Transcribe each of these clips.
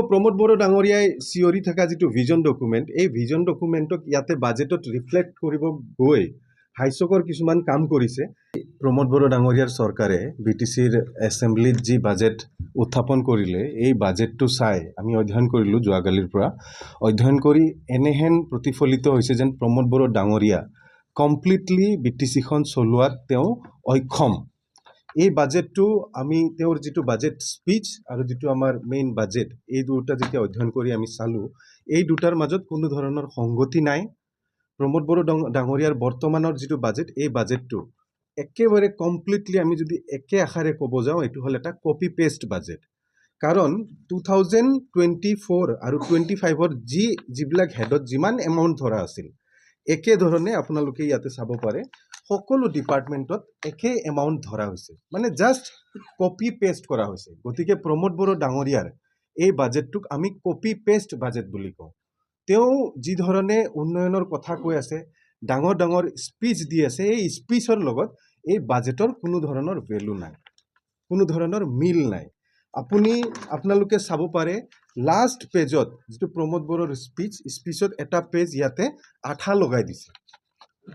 প্ৰমোদ বড়ো ডাঙৰীয়াই চিঞৰি থকা যিটো ভিজন ডকুমেণ্ট এই ভিজন ডকুমেণ্টক ইয়াতে বাজেটত ৰিফ্লেক্ট কৰিব গৈ হাস্যকৰ কিছুমান কাম কৰিছে প্ৰমোদ বড়ো ডাঙৰীয়াৰ চৰকাৰে বিটিচিৰ এছেম্বলিত যি বাজেট উত্থাপন কৰিলে এই বাজেটটো চাই আমি অধ্যয়ন কৰিলোঁ যোৱাকালিৰ পৰা অধ্যয়ন কৰি এনেহেন প্ৰতিফলিত হৈছে যেন প্ৰমোদ বড়ো ডাঙৰীয়া কমপ্লিটলি বিটিচিখন চলোৱাত তেওঁ অক্ষম এই বাজেটটো আমি তেওঁৰ যিটো বাজেট স্পিচ আৰু যিটো আমাৰ মেইন বাজেট এই দুটা যেতিয়া অধ্যয়ন কৰি আমি চালোঁ এই দুটাৰ মাজত কোনো ধৰণৰ সংগতি নাই প্ৰমোদ বড়ো ডাঙৰীয়াৰ বৰ্তমানৰ যিটো বাজেট এই বাজেটটো একেবাৰে কমপ্লিটলি আমি যদি একে আশাৰে ক'ব যাওঁ এইটো হ'ল এটা কপি পেষ্ট বাজেট কাৰণ 2024 আৰু 25ৰ যিবিলাক হেডত যিমান এমাউণ্ট ধৰা আছিল একেধৰণে আপোনালোকে ইয়াতে চাব পাৰে সকলো ডিপাৰ্টমেণ্টত একে এমাউণ্ট ধৰা হৈছে মানে জাষ্ট কপি পেষ্ট কৰা হৈছে গতিকে প্ৰমোদ বড়ো ডাঙৰীয়াৰ এই বাজেটটোক আমি কপি পেষ্ট বাজেট বুলি কওঁ তেওঁ যি ধৰণে উন্নয়নৰ কথা কৈ আছে ডাঙৰ ডাঙৰ স্পিচ দি আছে এই স্পিচৰ লগত এই বাজেটৰ কোনো ধৰণৰ ভেলু নাই কোনো ধৰণৰ মিল নাই আপোনালোকে চাব পাৰে লাষ্ট পেজত যিটো প্ৰমোদ বড়োৰ স্পিচত এটা পেজ ইয়াতে আঠা লগাই দিছে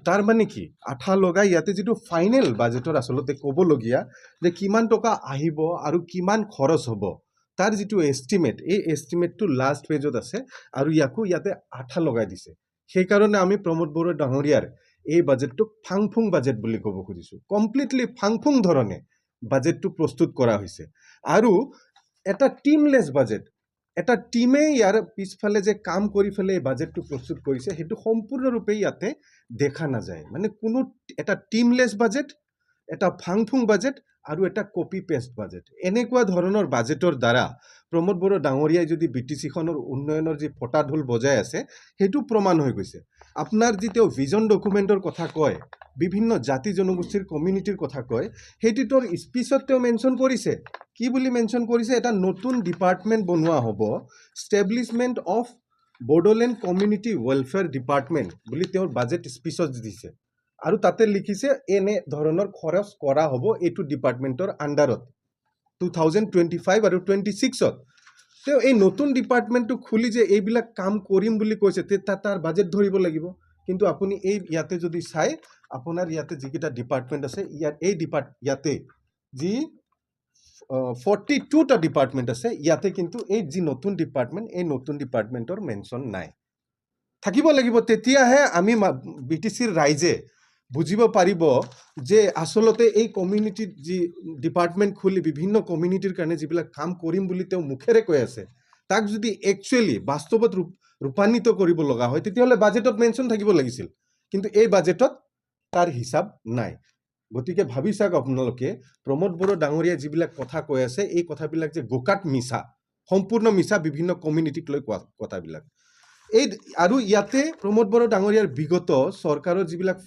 তাৰ মানে কি আঠা লগাই ইয়াতে যিটো ফাইনেল বাজেটৰ আচলতে ক'বলগীয়া যে কিমান টকা আহিব আৰু কিমান খৰচ হ'ব তাৰ যিটো এষ্টিমেট এই এষ্টিমেটটো লাষ্ট পেজত আছে আৰু ইয়াতে আঠা লগাই দিছে সেইকাৰণে আমি প্ৰমোদ বড়ো ডাঙৰীয়াৰ এই বাজেটটোক ফাংফুং বাজেট বুলি ক'ব খুজিছোঁ কমপ্লিটলি ফাংফুং ধৰণে বাজেটটো প্ৰস্তুত কৰা হৈছে আৰু এটা টিমলেছ বাজেট এটা টিমে ইয়াৰ পিছফালে যে কাম কৰি ফেলে এই বাজেটটো প্ৰস্তুত কৰিছে সেইটো সম্পূৰ্ণৰূপে ইয়াতে দেখা নাযায় মানে কোনো এটা টিমলেছ বাজেট এটা ফাংফুং বাজেট আৰু এটা কপি পেষ্ট বাজেট এনেকুৱা ধৰণৰ বাজেটৰ দ্বাৰা প্ৰমোদ বড়ো ডাঙৰীয়াই যদি বিটিচিখনৰ উন্নয়নৰ যি ফটা ঢোল বজাই আছে সেইটো প্ৰমাণ হৈ গৈছে আপোনাৰ যি তেওঁ ভিজন ডকুমেণ্টৰ কথা কয় বিভিন্ন জাতি জনগোষ্ঠীৰ কমিউনিটিৰ কথা কয় সেইটোৰ স্পিচত তেওঁ মেনশ্যন কৰিছে কি বুলি মেনশ্যন কৰিছে এটা নতুন ডিপাৰ্টমেণ্ট বনোৱা হ'ব establishment of Bodoland community welfare department বুলি তেওঁৰ বাজেট স্পিচত দিছে আৰু তাতে লিখিছে এনে ধৰণৰ খৰচ কৰা হ'ব এইটো ডিপাৰ্টমেণ্টৰ আণ্ডাৰত 2025 আৰু 26ত তেওঁ এই নতুন ডিপাৰ্টমেণ্টটো খুলি যে এইবিলাক কাম কৰিম বুলি কৈছে তাৰ বাজেট ধৰিব লাগিব কিন্তু আপুনি এই ইয়াতে যদি চাই আপোনাৰ ইয়াতে যিকেইটা ডিপাৰ্টমেণ্ট আছে ইয়াতে যি 42টা ডিপাৰ্টমেণ্ট আছে ইয়াতে কিন্তু এই যি নতুন ডিপাৰ্টমেণ্ট এই নতুন ডিপাৰ্টমেণ্টৰ মেনশ্যন নাই থাকিব লাগিব তেতিয়াহে আমি বিটিচিৰ ৰাইজে বুজিব পাৰিব যে আচলতে এই কমিউনিটিত যি ডিপাৰ্টমেণ্ট খুলি বিভিন্ন কমিউনিটিৰ কাৰণে যিবিলাক কাম কৰিম বুলি তেওঁ মুখেৰে কৈ আছে তাক যদি একচুৱেলি বাস্তৱত ৰূপান্বিত কৰিব লগা হয় তেতিয়াহ'লে বাজেটত মেনশ্যন থাকিব লাগিছিল কিন্তু এই বাজেটত তাৰ হিচাপ নাই গতিকে ভাবি চাওক আপোনালোকে প্ৰমোদ বড়ো ডাঙৰীয়াই যিবিলাক কথা কৈ আছে এই কথাবিলাক যে গোকাত মিছা সম্পূৰ্ণ মিছা বিভিন্ন কমিউনিটিক লৈ কোৱা কথাবিলাক আৰু ইয়াতে প্ৰমোদ বড়ো ডাঙৰীয়াৰ বিগত চৰকাৰৰ যিবিলাক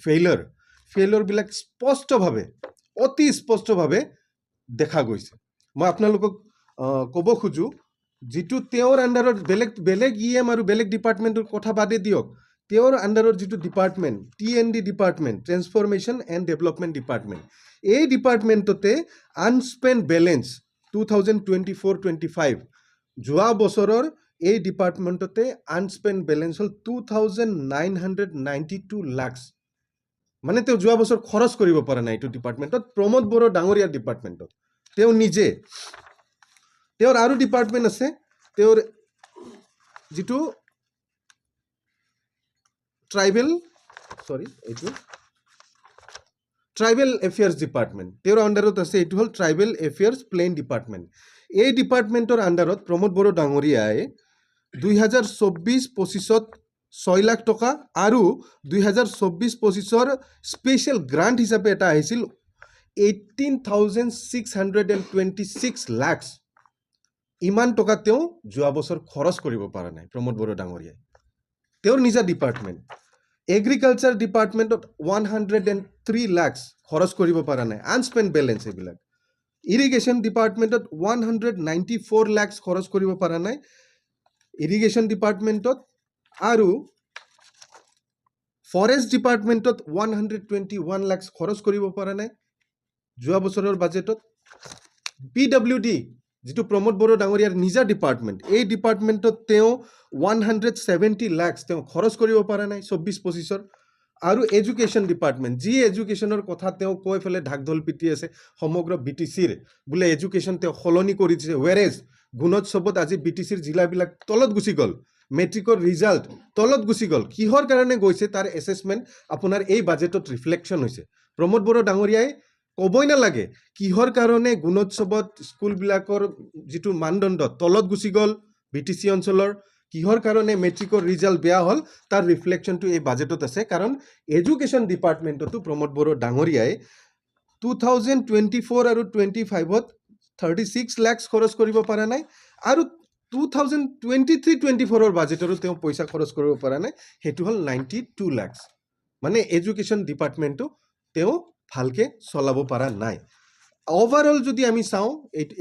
ফেইলৰবিলাক স্পষ্টভাৱে অতি স্পষ্টভাৱে দেখা গৈছে মই আপোনালোকক ক'ব খোজোঁ যিটো তেওঁৰ আণ্ডাৰত বেলেগ EM আৰু বেলেগ ডিপাৰ্টমেণ্টৰ কথা বাদে দিয়ক তেওঁৰ আণ্ডাৰত যিটো department TND department transformation and development department এই ডিপাৰ্টমেণ্টতে আনস্পেণ্ড বেলেঞ্চ 2024-25 যোৱা বছৰৰ এই ডিপাৰ্টমেণ্টতে আনস্পেণ্ড বেলেঞ্চ হ'ল 2,992 লাখ মানে তেওঁ যোৱা বছৰ খৰচ কৰিব পৰা নাই এইটো ডিপাৰ্টমেণ্টত প্ৰমোদ বড়ো ডাঙৰীয়াৰ ডিপাৰ্টমেণ্টত তেওঁ নিজে তেওঁৰ আৰু ডিপাৰ্টমেণ্ট আছে তেওঁৰ যিটো ট্ৰাইবেল এফেয়াৰ্ছ ডিপাৰ্টমেণ্ট তেওঁৰ আণ্ডাৰত আছে এইটো হ'ল ট্ৰাইবেল এফেয়াৰ্ছ প্লেন ডিপাৰ্টমেণ্ট এই ডিপাৰ্টমেণ্টৰ আণ্ডাৰত প্ৰমোদ বড়ো ডাঙৰীয়াই 2024-25ত 6 লাখ টকা আৰু 2024-25ৰ স্পেচিয়েল গ্ৰাণ্ট হিচাপে এটা আহিছিল 18,626 লাখ ইমান টকা তেওঁ যোৱা বছৰ খৰচ কৰিব পৰা নাই প্ৰমোদ বড়ো ডাঙৰীয়াই তেওঁৰ নিজা ডিপাৰ্টমেণ্ট এগ্ৰিকালচাৰ ডিপাৰ্টমেণ্টত 103 লাখ খৰচ কৰিব পৰা নাই আনস্পেণ্ড বেলেঞ্চ এইবিলাক ইৰিগেশ্যন ডিপাৰ্টমেণ্টত 194 লাখ খৰচ কৰিব পৰা নাই ইৰিগেশ্যন ডিপাৰ্টমেণ্টত আৰু ফৰেষ্ট ডিপাৰ্টমেণ্টত 121 লাখ খৰচ কৰিব পৰা নাই যোৱা বছৰৰ বাজেটত PWD যিটো প্ৰমোদ বড়ো ডাঙৰীয়াৰ নিজা ডিপাৰ্টমেণ্ট, এই ডিপাৰ্টমেণ্টত তেওঁ 170 লাখ তেওঁ খৰচ কৰিব পৰা নাই 24-25-ৰ। আৰু এডুকেশ্যন ডিপাৰ্টমেণ্ট, যি এডুকেশ্যনৰ কথা তেওঁ কৈ পেলাই ঢাক ঢোল পিটি আছে সমগ্ৰ BTCৰ বোলে এডুকেশ্যন তেওঁ সলনি কৰি দিছে, ৱেৰেজ গুণোৎসৱত আজি BTCৰ জিলাবিলাক তলত গুচি গ'ল, মেট্ৰিকৰ ৰিজাল্ট তলত গুচি গ'ল। কিহৰ কাৰণে গৈছে তাৰ এছেছমেণ্ট আপোনাৰ এই বাজেটত ৰিফ্লেকশ্যন হৈছে। প্ৰমোদ বড়ো ডাঙৰীয়াই ক'বই নালাগে কিহৰ কাৰণে গুণোৎসৱত স্কুলবিলাকৰ যিটো মানদণ্ড তলত গুচি গ'ল BTC অঞ্চলৰ, কিহৰ কাৰণে মেট্ৰিকৰ ৰিজাল্ট বেয়া হ'ল, তাৰ ৰিফ্লেকশ্যনটো এই বাজেটত আছে। কাৰণ এডুকেশ্যন ডিপাৰ্টমেণ্টতো প্ৰমোদ বড়ো ডাঙৰীয়াই 2024 আৰু 25ত 36 লাখ খৰচ কৰিব পৰা নাই, আৰু 2023-24ৰ বাজেটৰো তেওঁ পইচা খৰচ কৰিব পৰা নাই, সেইটো হ'ল 92 লাখ। মানে এডুকেশ্যন ডিপাৰ্টমেণ্টটো তেওঁ ভালকে চলাব পৰা নাই। অভাৰঅল যদি আমি চাওঁ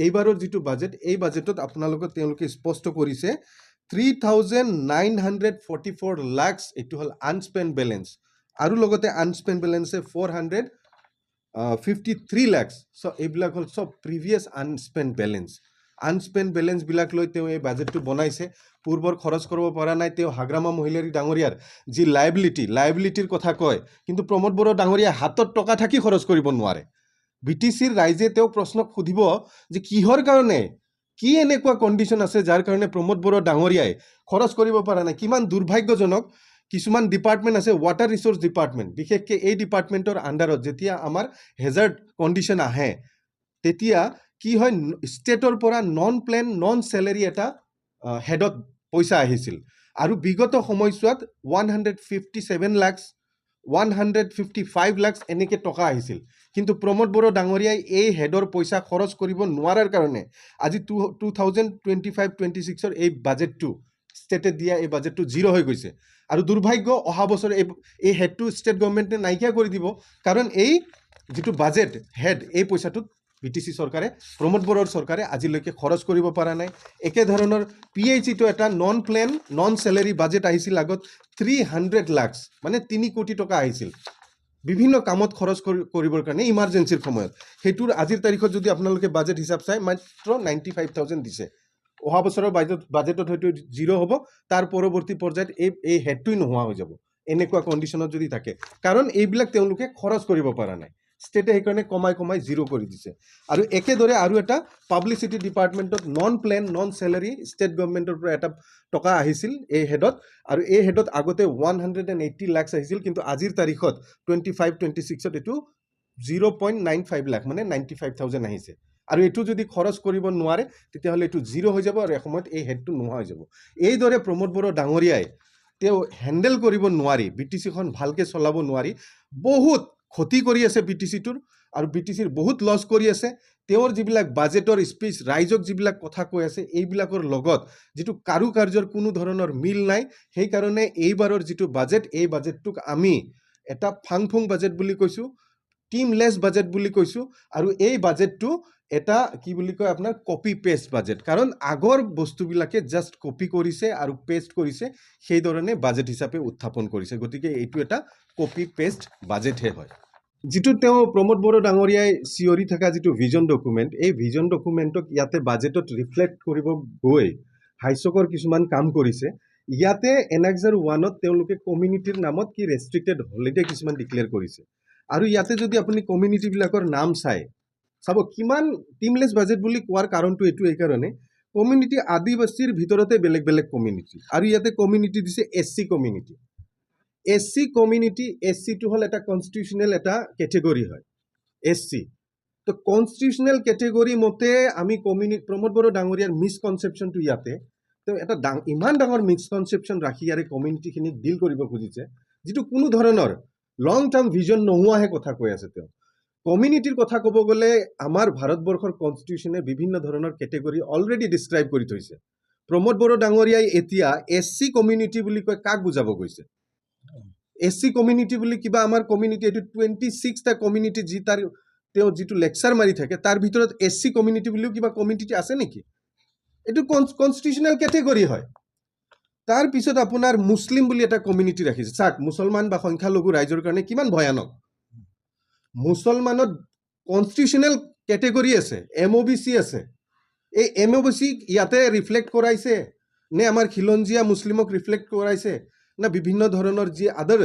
এইবাৰৰ যিটো বাজেট, এই বাজেটত আপোনালোকক তেওঁলোকে স্পষ্ট কৰিছে 3,944 লাখ এইটো হ'ল আনস্পেণ্ড বেলেঞ্চ, আৰু লগতে আনস্পেণ্ড বেলেঞ্চে 453 লাখ। চ' এইবিলাক হ'ল চব প্ৰিভিয়াছ আনস্পেণ্ড বেলেঞ্চ। আনস্পেণ্ড বেলেঞ্চবিলাক লৈ তেওঁ এই বাজেটটো বনাইছে। পূৰ্বৰ খৰচ কৰিব পৰা নাই তেওঁ হাগ্ৰামা মহিলাৰী ডাঙৰীয়াৰ যি লাইবিলিটিৰ কথা কয়, কিন্তু প্ৰমোদ বড়ো ডাঙৰীয়া হাতত টকা থাকি খৰচ কৰিব নোৱাৰে। BTCৰ ৰাইজে তেওঁক প্ৰশ্ন সুধিব যে কিহৰ কাৰণে, কি এনেকুৱা কণ্ডিশ্যন আছে যাৰ কাৰণে প্ৰমোদ বড়ো ডাঙৰীয়াই খৰচ কৰিব পৰা নাই। কিমান দুৰ্ভাগ্যজনক, কিছুমান ডিপাৰ্টমেণ্ট আছে, ৱাটাৰ ৰিচোৰ্চ ডিপাৰ্টমেণ্ট, বিশেষকৈ এই ডিপাৰ্টমেণ্টৰ আণ্ডাৰত যেতিয়া আমাৰ হেজাৰ্ড কণ্ডিশ্যন আহে তেতিয়া কি হয়, ষ্টেটৰ পৰা নন প্লেন নন চেলেৰী এটা হেডত পইচা আহিছিল, আৰু বিগত সময়ছোৱাত 157 লাখ 155 লাখ এনেকৈ টকা আহিছিল। কিন্তু প্ৰমোদ বড়ো ডাঙৰীয়াই এই হেডৰ পইচা খৰচ কৰিব নোৱাৰাৰ কাৰণে আজি 2025-26ৰ এই বাজেটটো, ষ্টেটে দিয়া এই বাজেটটো জিৰ' হৈ গৈছে। আৰু দুৰ্ভাগ্য, অহা বছৰ এই হেডটো ষ্টেট গভৰ্ণমেণ্টে নাইকিয়া কৰি দিব, কাৰণ এই যিটো বাজেট হেড, এই পইচাটোত BTC চৰকাৰে, প্ৰমোদ বড়োৰ চৰকাৰে আজিলৈকে খৰচ কৰিব পৰা নাই। একেধৰণৰ PHEটো এটা non plan non salary budget আহিছিল আগত 300 লাখ, মানে 3 কোটি টকা আহিছিল বিভিন্ন কামত খৰচ কৰিবৰ কাৰণে ইমাৰ্জেঞ্চিৰ সময়ত। সেইটোৰ আজিৰ তাৰিখত যদি আপোনালোকে বাজেট হিচাপ চাই মাত্ৰ 95,000 দিছে। অহা বছৰৰ বাজেটত হয়তো জিৰ' হ'ব, তাৰ পৰৱৰ্তী পৰ্যায়ত এই হেডটোই নোহোৱা হৈ যাব এনেকুৱা কণ্ডিশ্যনত যদি থাকে, কাৰণ এইবিলাক তেওঁলোকে খৰচ কৰিব পৰা নাই। ষ্টেটে সেইকাৰণে কমাই জিৰ' কৰি দিছে। আৰু একেদৰে আৰু এটা পাব্লিচিটি ডিপাৰ্টমেণ্টত non plan non salary state গভৰ্ণমেণ্টৰ পৰা এটা টকা আহিছিল এই হেডত, আৰু এই হেডত আগতে 180 লাখ আহিছিল, কিন্তু আজিৰ তাৰিখত 25-26ত এইটো 0.95 লাখ, মানে 95,000 আহিছে। আৰু এইটো যদি খৰচ কৰিব নোৱাৰে তেতিয়াহ'লে এইটো জিৰ' হৈ যাব, আৰু এসময়ত এই হেডটো নোহোৱা হৈ যাব। এইদৰে প্ৰমোদ বড়ো ডাঙৰীয়াই তেওঁ হেণ্ডেল কৰিব নোৱাৰি, BTCখন ভালকৈ চলাব নোৱাৰি, বহুত ক্ষতি কৰি আছে BTCটোৰ, আৰু BTCৰ বহুত লছ কৰি আছে। তেওঁৰ যিবিলাক বাজেটৰ স্পীচ, ৰাইজক যিবিলাক কথা কৈ আছে, এইবিলাকৰ লগত যিটো কাৰুকাৰ্যৰ কোনো ধৰণৰ মিল নাই। সেইকাৰণে এইবাৰৰ যিটো বাজেট, এই বাজেটটোক আমি এটা ফাংফুং বাজেট বুলি কৈছোঁ, টিমলেছ বাজেট বুলি কৈছোঁ, আৰু এই বাজেটটো এটা কি বুলি কয় আপোনাৰ কপি পেষ্ট বাজেট, কাৰণ আগৰ বস্তুবিলাকে জাষ্ট কপি কৰিছে আৰু পেষ্ট কৰিছে, সেইধৰণে বাজেট হিচাপে উত্থাপন কৰিছে। গতিকে এইটো এটা কপি পেষ্ট বাজেটহে হয়। যিটো তেওঁ প্ৰমোদ বড়ো ডাঙৰীয়াই চিঞৰি থকা যিটো ভিজন ডকুমেণ্ট, এই ভিজন ডকুমেণ্টক ইয়াতে বাজেটত ৰিফ্লেক্ট কৰিব গৈ হাস্যকৰ কিছুমান কাম কৰিছে। ইয়াতে এনাক্সাৰ 1ত তেওঁলোকে কমিউনিটিৰ নামত কি ৰেষ্ট্ৰিক্টেড হলিডে কিছুমান ডিক্লেয়াৰ কৰিছে, আৰু ইয়াতে যদি আপুনি কমিউনিটিবিলাকৰ নাম চাব, কিমান টিমলেছ বাজেট বুলি কোৱাৰ কাৰণটো এইটো এইকাৰণে, কমিউনিটি আদিবাসীৰ ভিতৰতে বেলেগ বেলেগ কমিউনিটি, আৰু ইয়াতে কমিউনিটি দিছে SC কমিউনিটি। SC কমিউনিটি, SCটো হ'ল এটা কনষ্টিটিউচনেল এটা কেটেগৰী হয় SC। তো কনষ্টিটিউচনেল কেটেগৰী মতে আমি প্ৰমোদ বড়ো ডাঙৰীয়াৰ মিছকনচেপশ্যনটো ইয়াতে, তেওঁ এটা ইমান ডাঙৰ মিছকনচেপশ্যন ৰাখি ইয়াৰে কমিউনিটিখিনিক ডিল কৰিব খুজিছে, যিটো কোনো ধৰণৰ লং টাৰ্ম ভিজন নোহোৱাহে কথা কৈ আছে তেওঁ। কমিউনিটিৰ কথা ক'ব গ'লে আমাৰ ভাৰতবৰ্ষৰ কনষ্টিটিউচনে বিভিন্ন ধৰণৰ কেটেগৰী অলৰেডি ডিছক্ৰাইব কৰি থৈছে। প্ৰমোদ বড়ো ডাঙৰীয়াই এতিয়া SC কমিউনিটি বুলি কৈ কাক বুজাব গৈছে? SC কমিউনিটি বুলি কিবা আমাৰ কমিউনিটি, এইটো 26টা কমিউনিটি যি তেওঁ যিটো লেকচাৰ মাৰি থাকে, তাৰ ভিতৰত SC কমিউনিটি বুলিও কিবা কমিউনিটি আছে নেকি? এইটো কনষ্টিটিউচনেল কেটেগৰী হয়। তাৰপিছত আপোনাৰ মুছলিম বুলি এটা কমিউনিটি ৰাখিছে। চাওক, মুছলমান বা সংখ্যালঘু ৰাইজৰ কাৰণে কিমান ভয়ানক। মুছলমানত কনষ্টিটিউচনেল কেটেগৰী আছে, MOBC আছে, এই এমওবিচিক ইয়াতে ৰিফ্লেক্ট কৰাইছে নে আমাৰ খিলঞ্জীয়া মুছলিমক ৰিফ্লেক্ট কৰাইছে না বিভিন্ন ধৰণৰ যি আদাৰ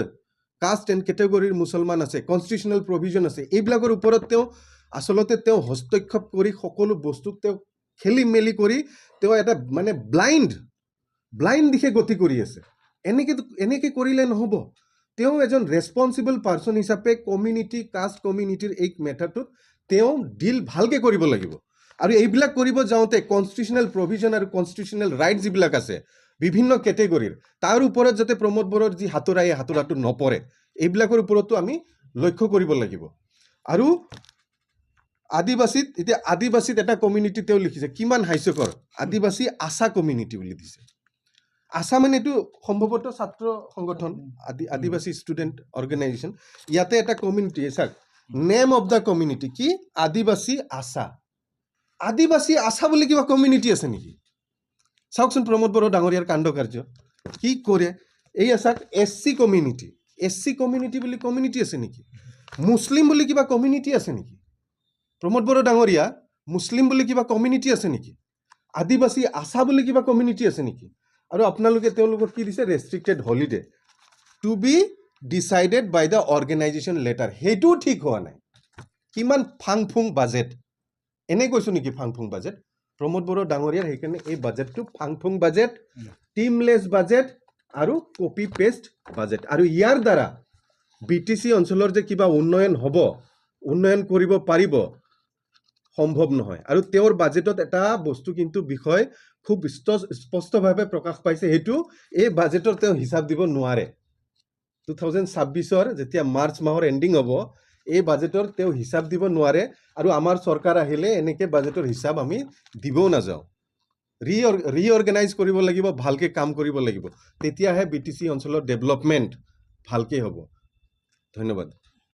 কাষ্ট এণ্ড কেটেগৰীৰ মুছলমান আছে কনষ্টিটিউশ্যনেল প্ৰভিজন আছে এইবিলাকৰ ওপৰত তেওঁ আচলতে তেওঁ হস্তক্ষেপ কৰি সকলো বস্তুক তেওঁ খেলি মেলি কৰি তেওঁ এটা মানে ব্লাইণ্ড দিশে গতি কৰি আছে এনেকে কৰিলে নহ'ব তেওঁ এজন ৰেছপনচিবল পাৰ্চন হিচাপে কমিউনিটি কাষ্ট কমিউনিটিৰ এই মেটাৰটোত তেওঁ ডিল ভালকৈ কৰিব লাগিব আৰু এইবিলাক কৰিব যাওঁতে কনষ্টিটিউশ্যনেল প্ৰভিজন আৰু কনষ্টিটিউশ্যনেল ৰাইট যিবিলাক আছে বিভিন্ন কেটেগৰীৰ তাৰ ওপৰত যাতে প্ৰমোদ বড়োৰ যি হাতোৰা এই হাতোৰাটো নপৰে এইবিলাকৰ ওপৰতো আমি লক্ষ্য কৰিব লাগিব আৰু আদিবাসীত এটা কমিউনিটি তেওঁ লিখিছে কিমান হাস্যকৰ আদিবাসী আশা কমিউনিটি বুলি দিছে আশা মানে এইটো সম্ভৱতঃ ছাত্ৰ সংগঠন আদিবাসী ষ্টুডেণ্ট অৰ্গেনাইজেশ্যন ইয়াতে এটা কমিউনিটি চাওক নেম অফ দ্য কমিউনিটি কি আদিবাসী আশা বুলি কিবা কমিউনিটি আছে নেকি চাওকচোন প্ৰমোদ বড়ো ডাঙৰীয়াৰ কাণ্ড কাৰ্য কি কৰে এই চাওক এছচি কমিউনিটি বুলি কমিউনিটি আছে নেকি মুছলিম বুলি কিবা কমিউনিটি আছে নেকি প্ৰমোদ বড়ো ডাঙৰীয়া মুছলিম বুলি কিবা কমিউনিটি আছে নেকি আদিবাসী আশা বুলি কিবা কমিউনিটি আছে নেকি আৰু আপোনালোকে তেওঁলোকক কি দিছে restricted holiday to be decided by the organisation letter সেইটোও ঠিক হোৱা নাই কিমান ফাংফুং বাজেট এনে কৈছোঁ নেকি ফাংফুং বাজেট প্ৰমোদ বড়ো ডাঙৰীয়াৰ সেইকাৰণে এই বাজেটটো ফাংফুং বাজেট টিমলেছ বাজেট আৰু কপি পেষ্ট বাজেট আৰু ইয়াৰ দ্বাৰা BTC অঞ্চলৰ যে কিবা উন্নয়ন কৰিব পাৰিব সম্ভৱ নহয় আৰু তেওঁৰ বাজেটত এটা বস্তু কিন্তু বিষয় খুব স্পষ্টভাৱে প্ৰকাশ পাইছে সেইটো এই বাজেটৰ তেওঁ হিচাপ দিব নোৱাৰে 2026ৰ যেতিয়া মাৰ্চ মাহৰ এণ্ডিং হ'ব এই বাজেটৰ তেওঁ হিচাপ দিব নোৱাৰে আৰু আমাৰ চৰকাৰ আহিলে এনেকৈ বাজেটৰ হিচাপ আমি দিবও নাযাওঁ ৰিঅৰ্গেনাইজ কৰিব লাগিব ভালকৈ কাম কৰিব লাগিব তেতিয়াহে BTC অঞ্চলৰ ডেভেলপমেণ্ট ভালকৈ হ'ব ধন্যবাদ